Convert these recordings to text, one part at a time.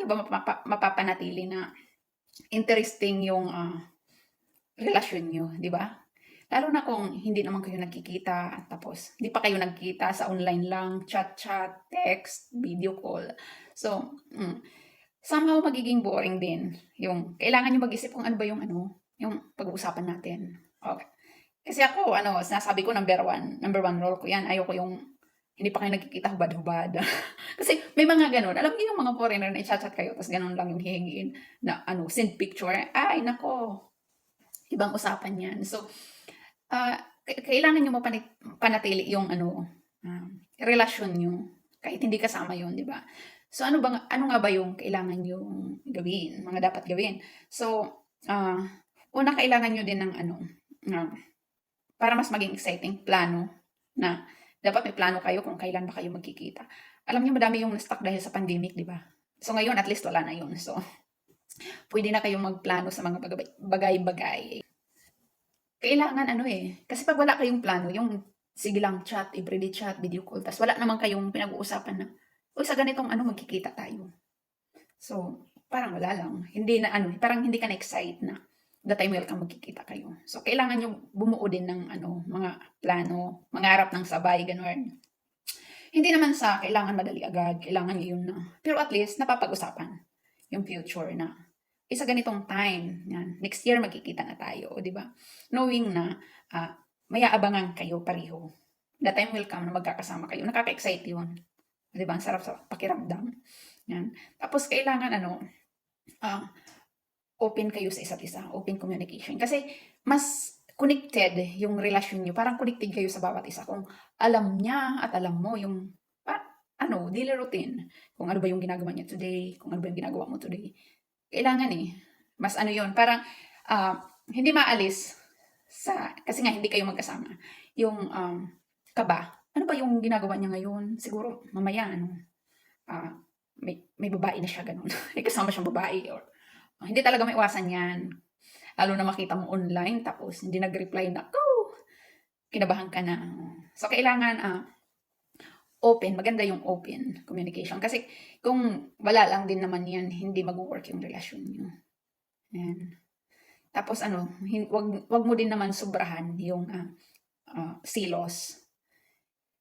ba mapapanatili na interesting yung relasyon nyo, di ba? Lalo na kung hindi naman kayo nagkikita, tapos hindi pa kayo nagkita sa online lang, chat-chat, text, video call. So, somehow magiging boring din. Yung kailangan nyo mag-isip kung ano ba yung pag-uusapan natin. Okay. Kasi ako, sinasabi ko number one rule ko yan. Ayoko yung hindi pa kayo nagkikita hubad-hubad. Kasi may mga ganun. Alam niyo yung mga foreigner na i-chat kayo, tapos ganun lang yung hihingiin na send picture. Ay, nako. Ibang usapan yan. So, kailangan nyo mapanatili yung relasyon nyo kahit hindi kasama yun, di ba? So ano nga ba yung kailangan yung gawin, mga dapat gawin? So una kailangan nyo din ng para mas maging exciting, plano na dapat may plano kayo kung kailan ba kayo magkikita. Alam niyo madami yung na-stuck dahil sa pandemic, di ba? So ngayon at least wala na yun. So pwede na kayong magplano sa mga bagay-bagay. Kailangan kasi pag wala kayong plano, yung sige lang chat, everyday chat, video call, tas wala naman kayong pinag-uusapan na, sa ganitong magkikita tayo. So, parang wala lang. Hindi na parang hindi ka na-excite na the time welcome magkikita kayo. So, kailangan yung bumuo din ng mga plano, mangarap ng sabay, gano'n. Hindi naman sa kailangan madali agad, kailangan yun na. Pero at least, napapag-usapan yung future na sa ganitong time, yan, next year magkikita na tayo, di ba? Knowing na may aabangan kayo pareho. The time will come na magkakasama kayo. Nakaka-excite yun. Di ba? Ang sarap sa pakiramdam. Yan. Tapos kailangan open kayo sa isa't isa, open communication. Kasi mas connected yung relasyon nyo. Parang connected kayo sa bawat isa. Kung alam niya at alam mo yung daily routine. Kung ano ba yung ginagawa niya today, kung ano ba yung ginagawa mo today. Kailangan mas yun, parang hindi maalis kasi nga hindi kayo magkasama. Yung kaba, ano ba yung ginagawa niya ngayon? Siguro mamaya may babae na siya ganun. May kasama siyang babae or hindi talaga maiwasan yan. Lalo na makita mo online tapos hindi nag-reply na, kinabahan ka na. So kailangan open, maganda yung open communication. Kasi kung wala lang din naman yan, hindi mag-work yung relasyon nyo. Ayan. Tapos wag mo din naman sobrahan yung silos.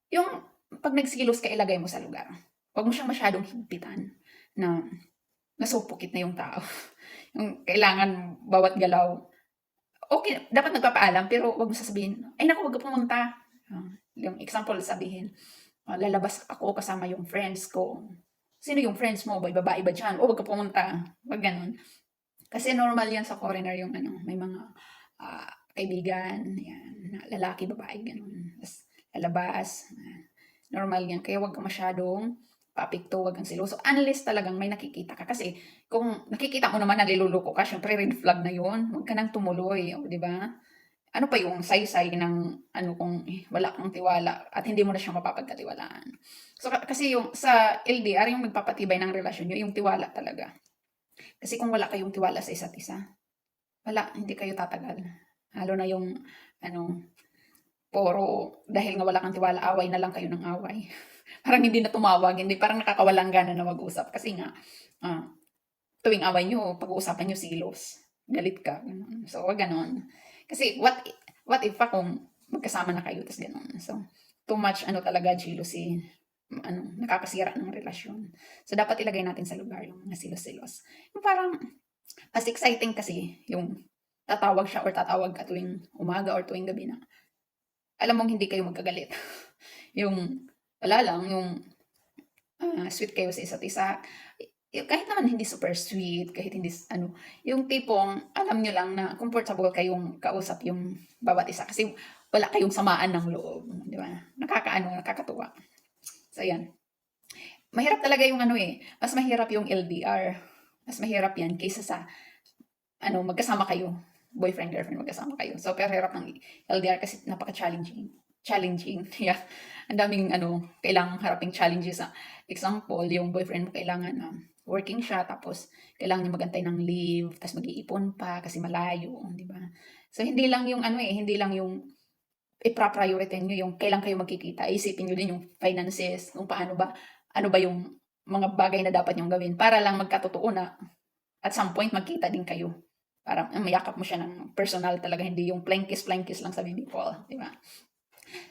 Yung pag nagsilos ka, ilagay mo sa lugar. Wag mo siyang masyadong higpitan na nasupukit na yung tao. Yung kailangan bawat galaw. Okay, dapat nagpapaalam, pero wag mo sasabihin, ay naku, wag ka pumunta. Yung example, sabihin, lalabas ako kasama yung friends ko. Sino yung friends mo? Babae ba dyan? Wag ka pumunta. Wag ganun. Kasi normal yan sa foreigner yung may mga kaibigan, yan, lalaki, babae, ganun. Tapos lalabas. Normal yan. Kaya wag ka masyadong papikto, wag kang siloso. Unless talagang may nakikita ka. Kasi kung nakikita mo naman na niluloko ka, syempre red flag na yun. Huwag ka nang tumuloy. Di ba? Ano pa yung say-say ng kung wala kang tiwala at hindi mo na siya mapapagkatiwalaan. So, kasi yung sa LDR, yung magpapatibay ng relasyon nyo, yung tiwala talaga. Kasi kung wala kayong tiwala sa isa't isa, wala, hindi kayo tatagal. Lalo na yung, puro, dahil nga wala kang tiwala, away na lang kayo ng away. Parang hindi na tumawag, hindi, parang nakakawalang gana na mag-usap. Kasi nga, tuwing away nyo, pag-uusapan nyo silos. Galit ka. Ganun. So, wag ganon. Kasi what if pa kung magkasama na kayo, tas gano'n. So, too much talaga jealousy, nakakasira ng relasyon. So, dapat ilagay natin sa lugar yung mga silos-silos. Yung parang, as exciting kasi, yung tatawag siya or tatawag ka tuwing umaga or tuwing gabi na, alam mong hindi kayo magkagalit. Yung, wala lang, yung sweet kayo sa isa't isa. Kahit naman hindi super sweet, kahit hindi, yung tipong, alam nyo lang na comfortable kayong kausap yung bawat isa. Kasi wala kayong samaan ng loob. Di ba? Nakakatuwa. So, yan. Mahirap talaga yung mas mahirap yung LDR. Mas mahirap yan kaysa sa, magkasama kayo. Boyfriend, girlfriend, magkasama kayo. So, pero hirap ng LDR kasi napaka-challenging. Yeah. Ang daming, kailangang haraping challenges. Example, yung boyfriend mo kailangan working siya, tapos kailangan niya magantay ng leave, tapos mag-iipon pa kasi malayo, di ba? So, hindi lang yung hindi lang yung i-priority nyo yung kailan kayo magkikita. Isipin nyo din yung finances, kung paano ba, ano ba yung mga bagay na dapat niyong gawin para lang magkatotoo na at some point magkita din kayo. Para mayakap mo siya ng personal talaga, hindi yung plain kiss lang sabi ni Paul, di ba?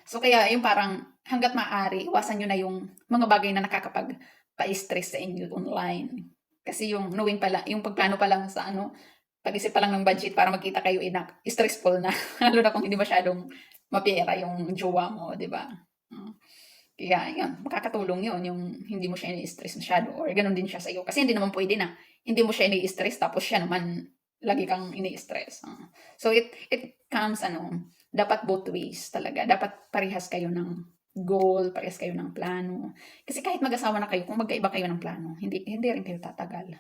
So kaya yung parang hangga't maaari, iwasan nyo na yung mga bagay na nakakapag-pa-stress sa inyo online. Kasi yung knowing pala, yung pagplano pa lang sa pag-isip pa lang ng budget para magkita kayo, stressful na. Lalo na kung hindi masyadong mapera yung jowa mo, di ba? Kaya yun, makakatulong yun, yung hindi mo siya ini-stress masyado or ganun din siya sa iyo. Kasi hindi naman pwede na hindi mo siya ini-stress tapos siya naman lagi kang ini-stress. So it comes dapat both ways talaga. Dapat parehas kayo ng goal, parehas kayo ng plano. Kasi kahit mag-asawa na kayo, kung magkaiba kayo ng plano, hindi rin kayo tatagal.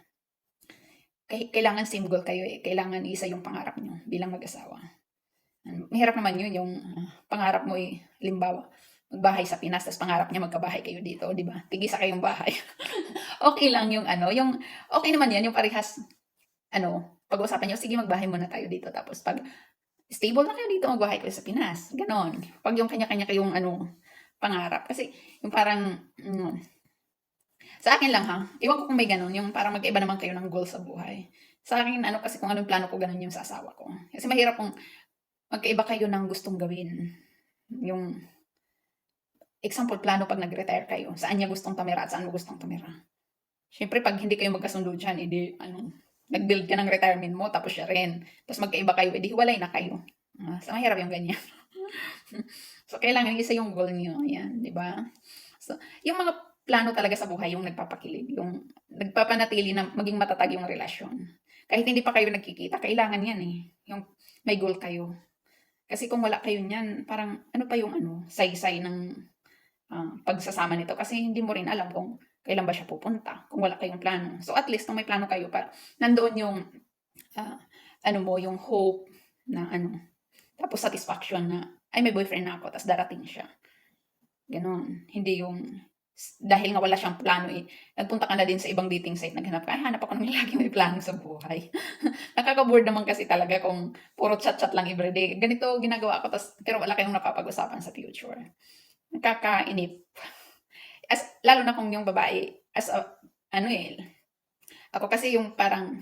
Kailangan same goal kayo eh. Kailangan isa yung pangarap nyo bilang mag-asawa. Mahirap naman yun, yung pangarap mo eh, limbawa, magbahay sa Pinas, tapos pangarap niya magkabahay kayo dito, di ba? Tigisa kayong bahay. Okay lang yung yung okay naman yan, yung parehas, pag-usapan niyo, sige magbahay muna tayo dito, tapos pag stable na kayo dito, magbahay kayo sa Pinas. Ganon. Pag yung kanya-kanya kayong pangarap. Kasi yung parang, sa akin lang ha, iwan ko kung may ganon, yung parang magkaiba naman kayo ng goal sa buhay. Sa akin, kasi kung anong plano ko, ganon yung sa asawa ko. Kasi mahirap kung magkaiba kayo ng gustong gawin. Yung, example, plano pag nag-retire kayo, saan niya gustong tumira at saan mo gustong tumira. Siyempre, pag hindi kayo magkasundo dyan, edi, nag-build ka ng retirement mo, tapos siya rin. Tapos magkaiba kayo, edi hiwalay na kayo. So, mahirap yung ganyan. So, kailangan isa yung goal niyo. Ayan, di ba? So, yung mga plano talaga sa buhay, yung nagpapakilig, yung nagpapanatili na maging matatag yung relasyon. Kahit hindi pa kayo nagkikita, kailangan yan eh. Yung may goal kayo. Kasi kung wala kayo niyan, parang pa yung saysay ng pagsasama nito. Kasi hindi mo rin alam kung kailan ba siya pupunta, kung wala kayong plano. So at least, kung may plano kayo, nandoon yung, yung hope na tapos satisfaction na, ay may boyfriend na ako, tapos darating siya. Ganon. Hindi yung, dahil nga wala siyang plano eh, nagpunta ka na din sa ibang dating site, naghanap ka, hanap ako ng lalaki may plano sa buhay. Nakaka-bored naman kasi talaga kung puro chat-chat lang everyday. Ganito ginagawa ko, pero wala kayong napapag-usapan sa future. Nakakainip. Lalo na kung yung babae, ako kasi yung parang,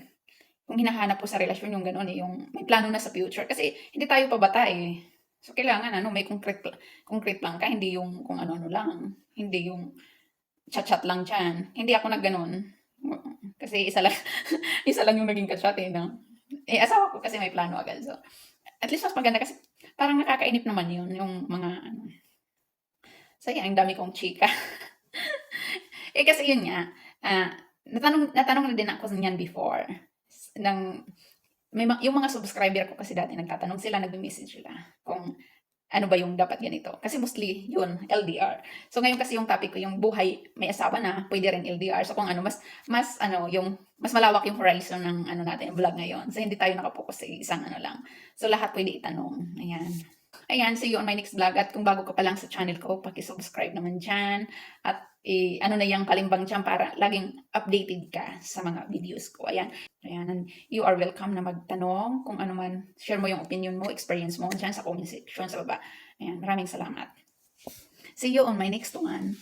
kung hinahanap ko sa relasyon yung gano'n eh, yung may plano na sa future. Kasi hindi tayo pa bata eh. So, kailangan may concrete lang ka, hindi yung kung ano lang. Hindi yung chat-chat lang dyan. Hindi ako nagganon. Kasi isa lang yung naging ka-chat eh. No? Asawa ko kasi may plano agad. So, at least mas maganda kasi parang nakakainip naman yun, yung mga Saya, ang dami kong chika. Kasi yun nga, natanong na din ako niyan before. Yung mga subscriber ko kasi dati nagtatanong sila, nag-message sila kung ano ba yung dapat ganito. Kasi mostly yun, LDR. So ngayon kasi yung topic ko, yung buhay, may asawa na, pwede rin LDR. So kung mas malawak yung horizon ng natin, yung vlog ngayon. So hindi tayo nakapokus sa isang lang. So lahat pwede itanong. Ayan, see you on my next vlog. At kung bago ka pa lang sa channel ko, paki-subscribe naman dyan. At na yung kalimbang dyan para laging updated ka sa mga videos ko. Ayan, and you are welcome na magtanong kung ano man. Share mo yung opinion mo, experience mo dyan sa comment section sa baba. Ayan, maraming salamat. See you on my next one.